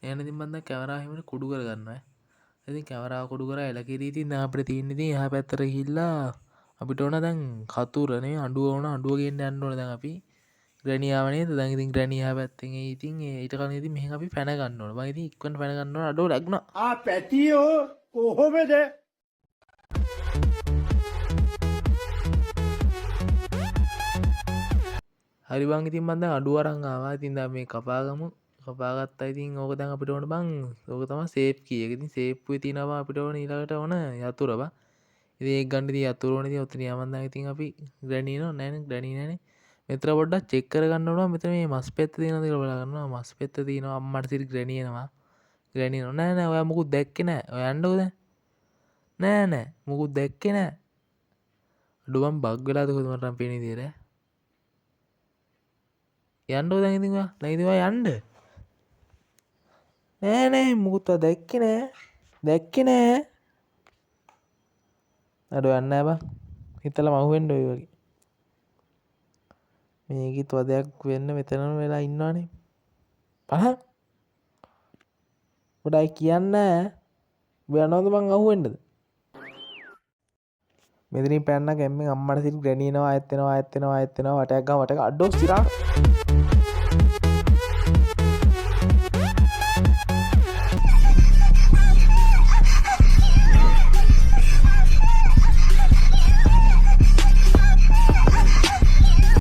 එහෙනම් ඉතින් මම දැන් කැමරාව හිමන කුඩු කරගන්නවා. ඉතින් කැමරාව කුඩු කරා එලකිරී ඉතින් දැන් අපිට තියෙන්නේ ඉතින් එහා පැත්තට ගිහිල්ලා අපිට ඕන දැන් කතුරනේ අඬුව ඕන අඬුව ගේන්න යන්න ඕන දැන් අපි ග්‍රැනි ආව නේද? දැන් ඉතින් ග්‍රැනි එහා පැත්තෙන් එයි ඉතින් ඊට කලින් ඉතින් මෙහෙන් අපි පැන ගන්න ඕන. මම ඉතින් ඉක්මනට පැන ගන්න ඕන අඬුව ලැග්ුණා. පැටියෝ කොහොමද හරි බං ඉතින් මම දැන් අඬුව අරන් ආවා. ඉතින් දැන් මේ කපාගමු. කපාගත්තා ඉතින් ඕක දැන් අපිට ඕන බං. ඕක තමයි සේෆ් කී එක. ඉතින් සේෆ්ුවේ තියෙනවා අපිට ඕන ඊළඟට ඕන යතුර බං. ඉතින් ඒක ගන්න ඉතින් යතුර ඕනේ. ඉතින් ඔතන යමන් දැන් ඉතින් අපි ග්‍රැනි නෝ නෑනේ ග්‍රැනි නෑනේ. මෙතන පොඩ්ඩක් චෙක් කරගන්න ඕනවා. මෙතන මේ මස් පෙත්ත තියෙනවද කියලා බලලා ගන්නවා. මස් පෙත්ත තියෙනවා. අම්මට සිරි ග්‍රැනි එනවා. ග්‍රැනි නෝ නෑ නෑ ඔයා මුකුත් දැක්කේ නෑ. ඔයා යන්නකෝ දැන්. නෑ නෑ මුකුත් දැක්කේ නෑ. අඩු බං බග් වෙලාද කොහොමද මට නම් පේන විදියට. යන්නකෝ දැන් ඉතින් ඔයා. දැන් ඉතින් ඔයා යන්න. නෑ නෑ මුකුත් ඔයා දැක්කේ නෑ. දැක්කේ නෑ. අඩු යන්න නෑ බං. හිතලා මහු වෙන්න ඔය වගේ. මේකෙත් වදයක් වෙන්න මෙතනම වෙලා ඉන්නවනේ. පහන්. ගොඩයි කියන්න ඔබ යනවද මං අහුවෙන්නද? මෙතනින් පැන්න ගැම්මෙන් අම්මට සිරි ග්‍රැනි එනවා ආයෙත් එනවා ආයෙත් එනවා ආයෙත් එනවා වටයක් ගාව වටක අඩෝ සිරා